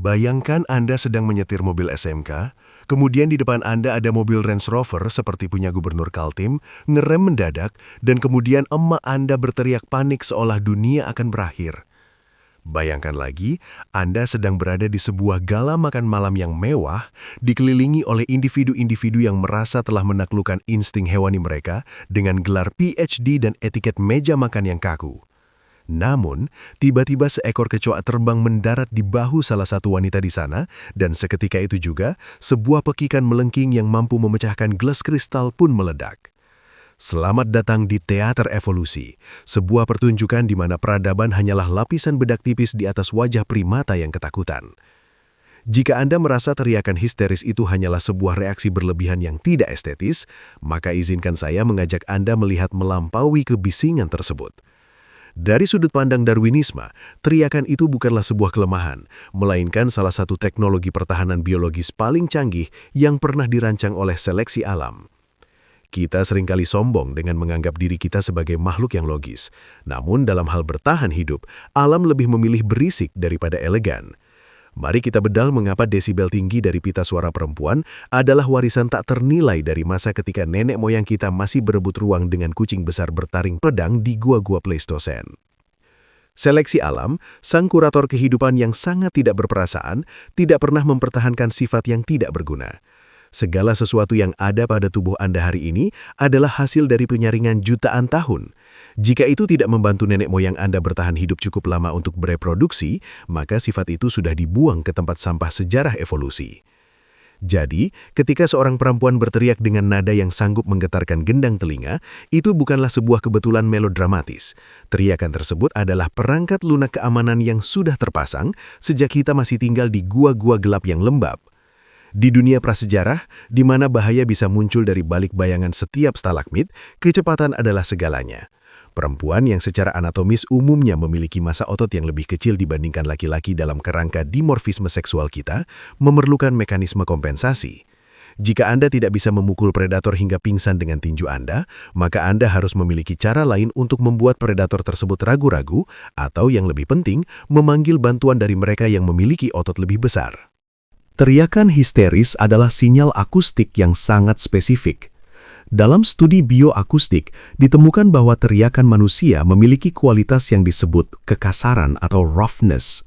Bayangkan Anda sedang menyetir mobil SMK, kemudian di depan Anda ada mobil Range Rover seperti punya Gubernur Kaltim, ngerem mendadak, dan kemudian emak Anda berteriak panik seolah dunia akan berakhir. Bayangkan lagi, Anda sedang berada di sebuah gala makan malam yang mewah, dikelilingi oleh individu-individu yang merasa telah menaklukkan insting hewani mereka dengan gelar PhD dan etiket meja makan yang kaku. Namun, tiba-tiba seekor kecoa terbang mendarat di bahu salah satu wanita di sana, dan seketika itu juga, sebuah pekikan melengking yang mampu memecahkan gelas kristal pun meledak. Selamat datang di Teater Evolusi, sebuah pertunjukan di mana peradaban hanyalah lapisan bedak tipis di atas wajah primata yang ketakutan. Jika Anda merasa teriakan histeris itu hanyalah sebuah reaksi berlebihan yang tidak estetis, maka izinkan saya mengajak Anda melihat melampaui kebisingan tersebut. Dari sudut pandang Darwinisme, teriakan itu bukanlah sebuah kelemahan, melainkan salah satu teknologi pertahanan biologis paling canggih yang pernah dirancang oleh seleksi alam. Kita seringkali sombong dengan menganggap diri kita sebagai makhluk yang logis, namun dalam hal bertahan hidup, alam lebih memilih berisik daripada elegan. Mari kita bedal mengapa desibel tinggi dari pita suara perempuan adalah warisan tak ternilai dari masa ketika nenek moyang kita masih berebut ruang dengan kucing besar bertaring pedang di gua-gua Pleistosen. Seleksi alam, sang kurator kehidupan yang sangat tidak berperasaan, tidak pernah mempertahankan sifat yang tidak berguna. Segala sesuatu yang ada pada tubuh Anda hari ini adalah hasil dari penyaringan jutaan tahun. Jika itu tidak membantu nenek moyang Anda bertahan hidup cukup lama untuk bereproduksi, maka sifat itu sudah dibuang ke tempat sampah sejarah evolusi. Jadi, ketika seorang perempuan berteriak dengan nada yang sanggup menggetarkan gendang telinga, itu bukanlah sebuah kebetulan melodramatis. Teriakan tersebut adalah perangkat lunak keamanan yang sudah terpasang sejak kita masih tinggal di gua-gua gelap yang lembab. Di dunia prasejarah, di mana bahaya bisa muncul dari balik bayangan setiap stalagmit, kecepatan adalah segalanya. Perempuan yang secara anatomis umumnya memiliki massa otot yang lebih kecil dibandingkan laki-laki dalam kerangka dimorfisme seksual kita, memerlukan mekanisme kompensasi. Jika Anda tidak bisa memukul predator hingga pingsan dengan tinju Anda, maka Anda harus memiliki cara lain untuk membuat predator tersebut ragu-ragu, atau yang lebih penting, memanggil bantuan dari mereka yang memiliki otot lebih besar. Teriakan histeris adalah sinyal akustik yang sangat spesifik. Dalam studi bioakustik, ditemukan bahwa teriakan manusia memiliki kualitas yang disebut kekasaran atau roughness.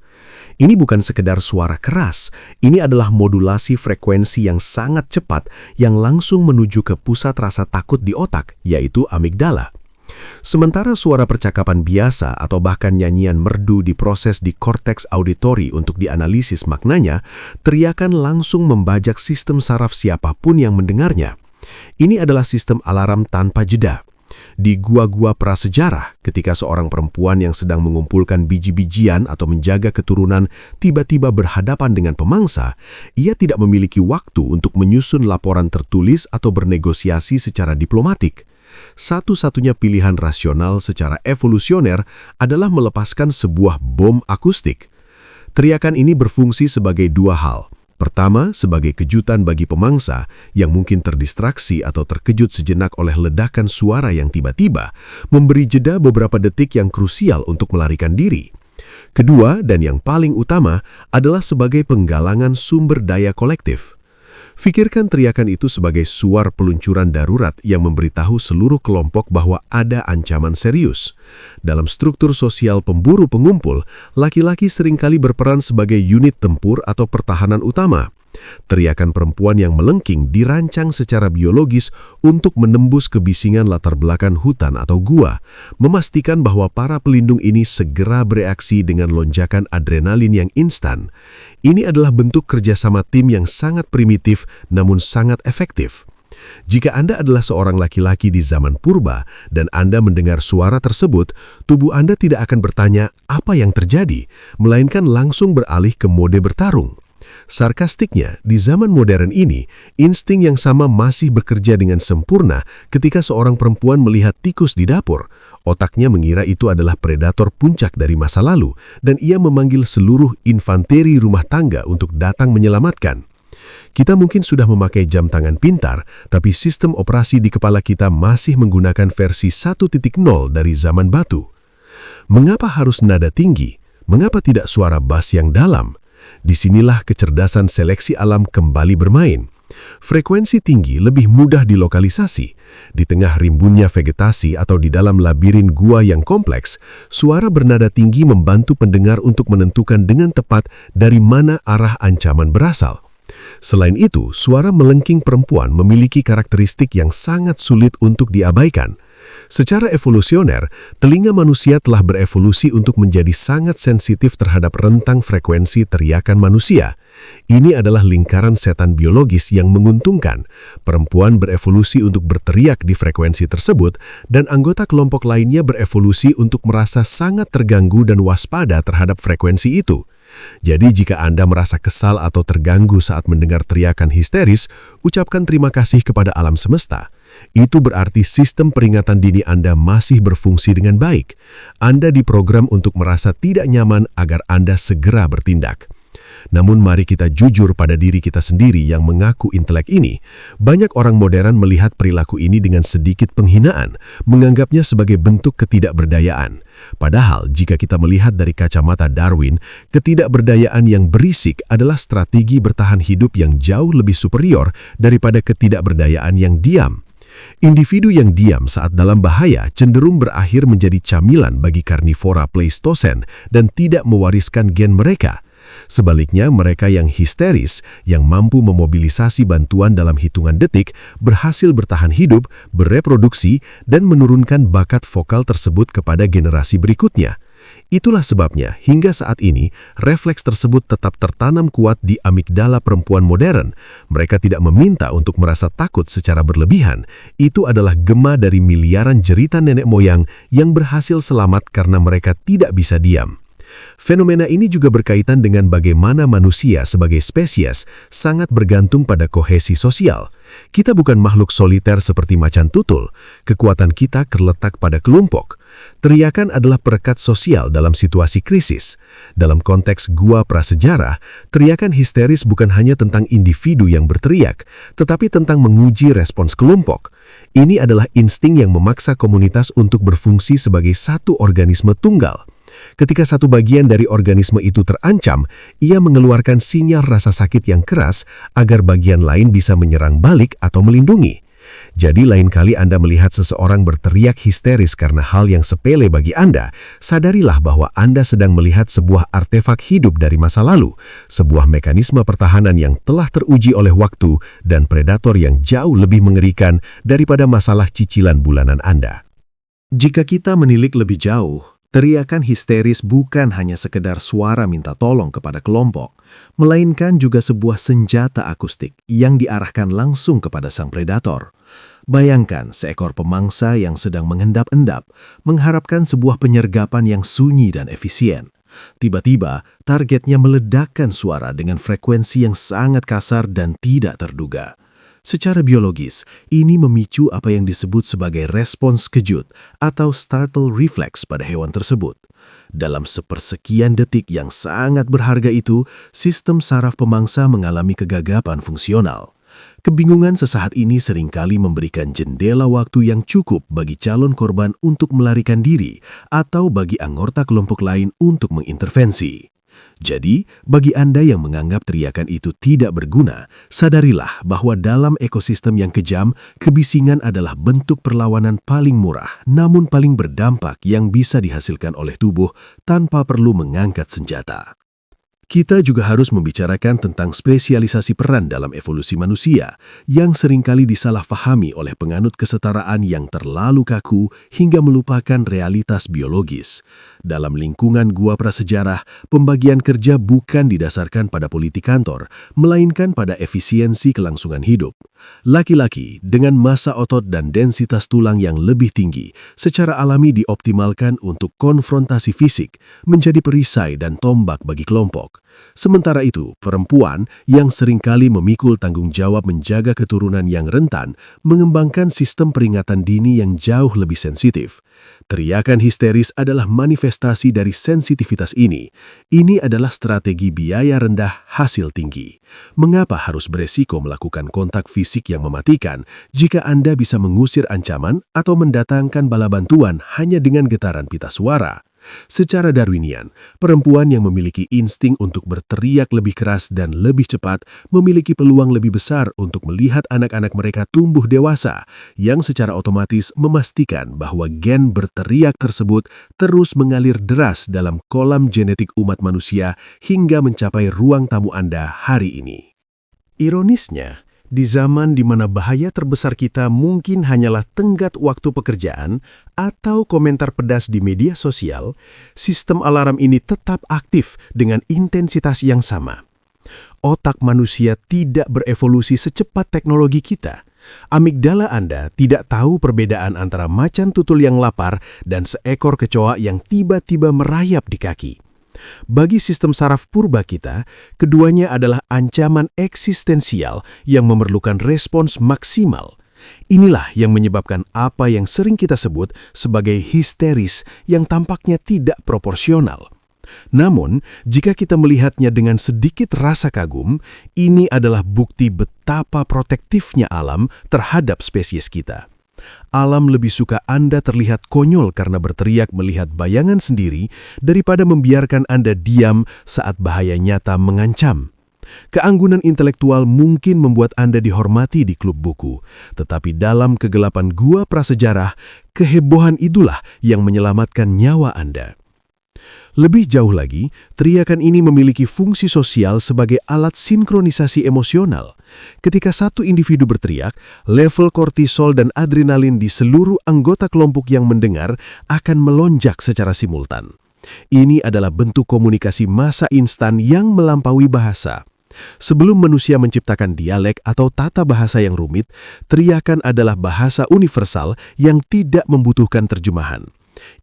Ini bukan sekedar suara keras, ini adalah modulasi frekuensi yang sangat cepat yang langsung menuju ke pusat rasa takut di otak, yaitu amigdala. Sementara suara percakapan biasa atau bahkan nyanyian merdu diproses di korteks auditori untuk dianalisis maknanya, teriakan langsung membajak sistem saraf siapapun yang mendengarnya. Ini adalah sistem alarm tanpa jeda. Di gua-gua prasejarah, ketika seorang perempuan yang sedang mengumpulkan biji-bijian atau menjaga keturunan tiba-tiba berhadapan dengan pemangsa, ia tidak memiliki waktu untuk menyusun laporan tertulis atau bernegosiasi secara diplomatik. Satu-satunya pilihan rasional secara evolusioner adalah melepaskan sebuah bom akustik. Teriakan ini berfungsi sebagai dua hal. Pertama, sebagai kejutan bagi pemangsa yang mungkin terdistraksi atau terkejut sejenak oleh ledakan suara yang tiba-tiba, memberi jeda beberapa detik yang krusial untuk melarikan diri. Kedua, dan yang paling utama, adalah sebagai penggalangan sumber daya kolektif. Fikirkan teriakan itu sebagai suar peluncuran darurat yang memberitahu seluruh kelompok bahwa ada ancaman serius. Dalam struktur sosial pemburu pengumpul, laki-laki seringkali berperan sebagai unit tempur atau pertahanan utama. Teriakan perempuan yang melengking dirancang secara biologis untuk menembus kebisingan latar belakang hutan atau gua, memastikan bahwa para pelindung ini segera bereaksi dengan lonjakan adrenalin yang instan. Ini adalah bentuk kerjasama tim yang sangat primitif namun sangat efektif. Jika Anda adalah seorang laki-laki di zaman purba dan Anda mendengar suara tersebut, tubuh Anda tidak akan bertanya apa yang terjadi, melainkan langsung beralih ke mode bertarung. Sarkastiknya, di zaman modern ini, insting yang sama masih bekerja dengan sempurna ketika seorang perempuan melihat tikus di dapur. Otaknya mengira itu adalah predator puncak dari masa lalu, dan ia memanggil seluruh infanteri rumah tangga untuk datang menyelamatkan. Kita mungkin sudah memakai jam tangan pintar, tapi sistem operasi di kepala kita masih menggunakan versi 1.0 dari zaman batu. Mengapa harus nada tinggi? Mengapa tidak suara bass yang dalam? Disinilah kecerdasan seleksi alam kembali bermain. Frekuensi tinggi lebih mudah dilokalisasi. Di tengah rimbunnya vegetasi atau di dalam labirin gua yang kompleks, suara bernada tinggi membantu pendengar untuk menentukan dengan tepat dari mana arah ancaman berasal. Selain itu, suara melengking perempuan memiliki karakteristik yang sangat sulit untuk diabaikan. Secara evolusioner, telinga manusia telah berevolusi untuk menjadi sangat sensitif terhadap rentang frekuensi teriakan manusia. Ini adalah lingkaran setan biologis yang menguntungkan. Perempuan berevolusi untuk berteriak di frekuensi tersebut, dan anggota kelompok lainnya berevolusi untuk merasa sangat terganggu dan waspada terhadap frekuensi itu. Jadi jika Anda merasa kesal atau terganggu saat mendengar teriakan histeris, ucapkan terima kasih kepada alam semesta. Itu berarti sistem peringatan dini Anda masih berfungsi dengan baik. Anda diprogram untuk merasa tidak nyaman agar Anda segera bertindak. Namun mari kita jujur pada diri kita sendiri yang mengaku intelek ini. Banyak orang modern melihat perilaku ini dengan sedikit penghinaan, menganggapnya sebagai bentuk ketidakberdayaan. Padahal jika kita melihat dari kacamata Darwin, ketidakberdayaan yang berisik adalah strategi bertahan hidup yang jauh lebih superior daripada ketidakberdayaan yang diam. Individu yang diam saat dalam bahaya cenderung berakhir menjadi camilan bagi karnivora Pleistosen dan tidak mewariskan gen mereka. Sebaliknya, mereka yang histeris, yang mampu memobilisasi bantuan dalam hitungan detik, berhasil bertahan hidup, bereproduksi, dan menurunkan bakat vokal tersebut kepada generasi berikutnya. Itulah sebabnya, hingga saat ini, refleks tersebut tetap tertanam kuat di amigdala perempuan modern. Mereka tidak meminta untuk merasa takut secara berlebihan. Itu adalah gema dari miliaran jeritan nenek moyang yang berhasil selamat karena mereka tidak bisa diam. Fenomena ini juga berkaitan dengan bagaimana manusia sebagai spesies sangat bergantung pada kohesi sosial. Kita bukan makhluk soliter seperti macan tutul. Kekuatan kita terletak pada kelompok. Teriakan adalah perekat sosial dalam situasi krisis. Dalam konteks gua prasejarah, teriakan histeris bukan hanya tentang individu yang berteriak, tetapi tentang menguji respons kelompok. Ini adalah insting yang memaksa komunitas untuk berfungsi sebagai satu organisme tunggal. Ketika satu bagian dari organisme itu terancam, ia mengeluarkan sinyal rasa sakit yang keras agar bagian lain bisa menyerang balik atau melindungi. Jadi lain kali Anda melihat seseorang berteriak histeris karena hal yang sepele bagi Anda, sadarilah bahwa Anda sedang melihat sebuah artefak hidup dari masa lalu, sebuah mekanisme pertahanan yang telah teruji oleh waktu dan predator yang jauh lebih mengerikan daripada masalah cicilan bulanan Anda. Jika kita menilik lebih jauh, teriakan histeris bukan hanya sekedar suara minta tolong kepada kelompok, melainkan juga sebuah senjata akustik yang diarahkan langsung kepada sang predator. Bayangkan seekor pemangsa yang sedang mengendap-endap, mengharapkan sebuah penyergapan yang sunyi dan efisien. Tiba-tiba, targetnya meledakkan suara dengan frekuensi yang sangat kasar dan tidak terduga. Secara biologis, ini memicu apa yang disebut sebagai respons kejut atau startle reflex pada hewan tersebut. Dalam sepersekian detik yang sangat berharga itu, sistem saraf pemangsa mengalami kegagapan fungsional. Kebingungan sesaat ini seringkali memberikan jendela waktu yang cukup bagi calon korban untuk melarikan diri atau bagi anggota kelompok lain untuk mengintervensi. Jadi, bagi Anda yang menganggap teriakan itu tidak berguna, sadarilah bahwa dalam ekosistem yang kejam, kebisingan adalah bentuk perlawanan paling murah namun paling berdampak yang bisa dihasilkan oleh tubuh tanpa perlu mengangkat senjata. Kita juga harus membicarakan tentang spesialisasi peran dalam evolusi manusia yang seringkali disalahpahami oleh penganut kesetaraan yang terlalu kaku hingga melupakan realitas biologis. Dalam lingkungan gua prasejarah, pembagian kerja bukan didasarkan pada politik kantor, melainkan pada efisiensi kelangsungan hidup. Laki-laki dengan massa otot dan densitas tulang yang lebih tinggi secara alami dioptimalkan untuk konfrontasi fisik, menjadi perisai dan tombak bagi kelompok. Sementara itu, perempuan yang seringkali memikul tanggung jawab menjaga keturunan yang rentan, mengembangkan sistem peringatan dini yang jauh lebih sensitif. Teriakan histeris adalah manifestasi dari sensitivitas ini. Ini adalah strategi biaya rendah, hasil tinggi. Mengapa harus beresiko melakukan kontak fisik yang mematikan jika Anda bisa mengusir ancaman atau mendatangkan bala bantuan hanya dengan getaran pita suara? Secara Darwinian, perempuan yang memiliki insting untuk berteriak lebih keras dan lebih cepat memiliki peluang lebih besar untuk melihat anak-anak mereka tumbuh dewasa, yang secara otomatis memastikan bahwa gen berteriak tersebut terus mengalir deras dalam kolam genetik umat manusia hingga mencapai ruang tamu Anda hari ini. Ironisnya, di zaman di mana bahaya terbesar kita mungkin hanyalah tenggat waktu pekerjaan atau komentar pedas di media sosial, sistem alarm ini tetap aktif dengan intensitas yang sama. Otak manusia tidak berevolusi secepat teknologi kita. Amigdala Anda tidak tahu perbedaan antara macan tutul yang lapar dan seekor kecoa yang tiba-tiba merayap di kaki. Bagi sistem saraf purba kita, keduanya adalah ancaman eksistensial yang memerlukan respons maksimal. Inilah yang menyebabkan apa yang sering kita sebut sebagai histeris yang tampaknya tidak proporsional. Namun, jika kita melihatnya dengan sedikit rasa kagum, ini adalah bukti betapa protektifnya alam terhadap spesies kita. Alam lebih suka Anda terlihat konyol karena berteriak melihat bayangan sendiri daripada membiarkan Anda diam saat bahaya nyata mengancam. Keanggunan intelektual mungkin membuat Anda dihormati di klub buku, tetapi dalam kegelapan gua prasejarah, kehebohan itulah yang menyelamatkan nyawa Anda. Lebih jauh lagi, teriakan ini memiliki fungsi sosial sebagai alat sinkronisasi emosional. Ketika satu individu berteriak, level kortisol dan adrenalin di seluruh anggota kelompok yang mendengar akan melonjak secara simultan. Ini adalah bentuk komunikasi massa instan yang melampaui bahasa. Sebelum manusia menciptakan dialek atau tata bahasa yang rumit, teriakan adalah bahasa universal yang tidak membutuhkan terjemahan.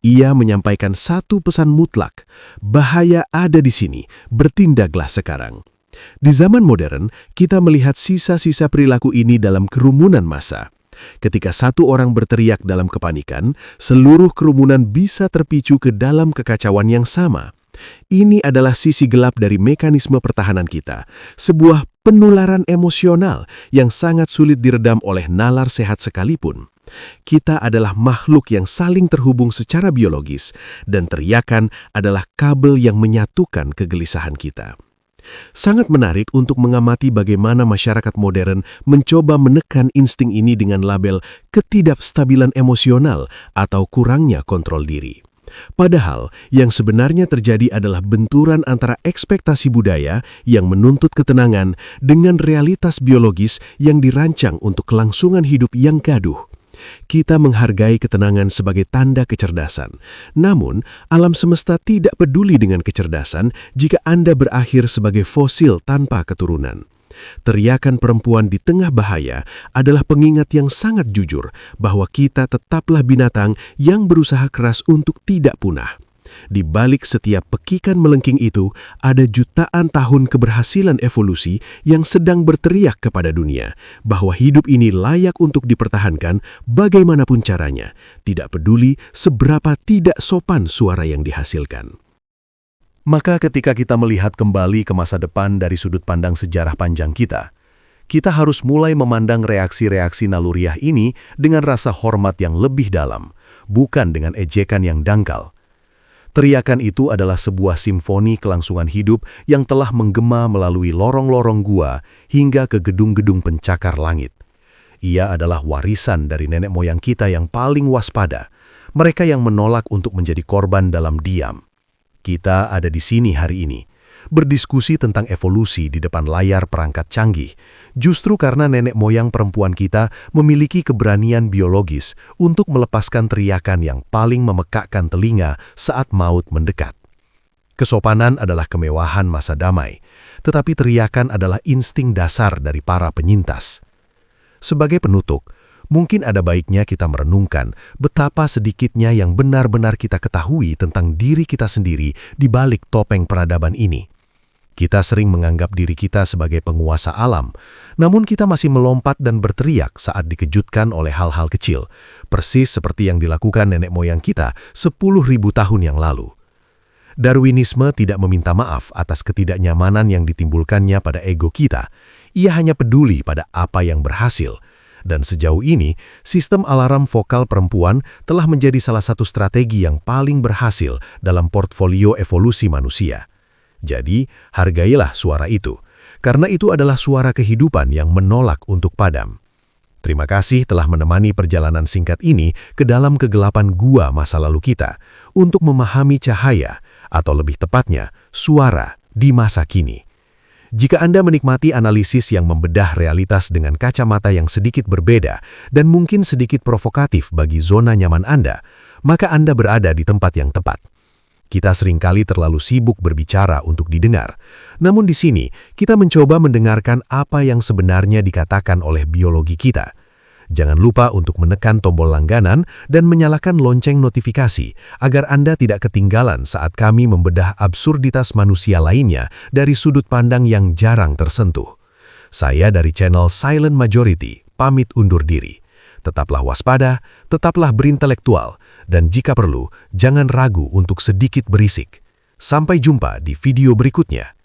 Ia menyampaikan satu pesan mutlak, bahaya ada di sini, bertindaklah sekarang. Di zaman modern, kita melihat sisa-sisa perilaku ini dalam kerumunan massa. Ketika satu orang berteriak dalam kepanikan, seluruh kerumunan bisa terpicu ke dalam kekacauan yang sama. Ini adalah sisi gelap dari mekanisme pertahanan kita, sebuah penularan emosional yang sangat sulit diredam oleh nalar sehat sekalipun. Kita adalah makhluk yang saling terhubung secara biologis, dan teriakan adalah kabel yang menyatukan kegelisahan kita. Sangat menarik untuk mengamati bagaimana masyarakat modern mencoba menekan insting ini dengan label ketidakstabilan emosional atau kurangnya kontrol diri. Padahal, yang sebenarnya terjadi adalah benturan antara ekspektasi budaya yang menuntut ketenangan dengan realitas biologis yang dirancang untuk kelangsungan hidup yang gaduh. Kita menghargai ketenangan sebagai tanda kecerdasan. Namun, alam semesta tidak peduli dengan kecerdasan jika Anda berakhir sebagai fosil tanpa keturunan. Teriakan perempuan di tengah bahaya adalah pengingat yang sangat jujur bahwa kita tetaplah binatang yang berusaha keras untuk tidak punah. Di balik setiap pekikan melengking itu, ada jutaan tahun keberhasilan evolusi yang sedang berteriak kepada dunia bahwa hidup ini layak untuk dipertahankan bagaimanapun caranya, tidak peduli seberapa tidak sopan suara yang dihasilkan. Maka ketika kita melihat kembali ke masa depan dari sudut pandang sejarah panjang kita harus mulai memandang reaksi-reaksi naluriah ini dengan rasa hormat yang lebih dalam, bukan dengan ejekan yang dangkal. Teriakan itu adalah sebuah simfoni kelangsungan hidup yang telah menggema melalui lorong-lorong gua hingga ke gedung-gedung pencakar langit. Ia adalah warisan dari nenek moyang kita yang paling waspada, mereka yang menolak untuk menjadi korban dalam diam. Kita ada di sini hari ini, berdiskusi tentang evolusi di depan layar perangkat canggih, justru karena nenek moyang perempuan kita memiliki keberanian biologis untuk melepaskan teriakan yang paling memekakkan telinga saat maut mendekat. Kesopanan adalah kemewahan masa damai, tetapi teriakan adalah insting dasar dari para penyintas. Sebagai penutup, mungkin ada baiknya kita merenungkan betapa sedikitnya yang benar-benar kita ketahui tentang diri kita sendiri di balik topeng peradaban ini. Kita sering menganggap diri kita sebagai penguasa alam, namun kita masih melompat dan berteriak saat dikejutkan oleh hal-hal kecil, persis seperti yang dilakukan nenek moyang kita 10.000 tahun yang lalu. Darwinisme tidak meminta maaf atas ketidaknyamanan yang ditimbulkannya pada ego kita. Ia hanya peduli pada apa yang berhasil. Dan sejauh ini, sistem alarm vokal perempuan telah menjadi salah satu strategi yang paling berhasil dalam portfolio evolusi manusia. Jadi, hargailah suara itu, karena itu adalah suara kehidupan yang menolak untuk padam. Terima kasih telah menemani perjalanan singkat ini ke dalam kegelapan gua masa lalu kita untuk memahami cahaya, atau lebih tepatnya, suara di masa kini. Jika Anda menikmati analisis yang membedah realitas dengan kacamata yang sedikit berbeda dan mungkin sedikit provokatif bagi zona nyaman Anda, maka Anda berada di tempat yang tepat. Kita seringkali terlalu sibuk berbicara untuk didengar, namun di sini kita mencoba mendengarkan apa yang sebenarnya dikatakan oleh biologi kita. Jangan lupa untuk menekan tombol langganan dan menyalakan lonceng notifikasi agar Anda tidak ketinggalan saat kami membedah absurditas manusia lainnya dari sudut pandang yang jarang tersentuh. Saya dari channel Silent Majority, pamit undur diri. Tetaplah waspada, tetaplah berintelektual, dan jika perlu, jangan ragu untuk sedikit berisik. Sampai jumpa di video berikutnya.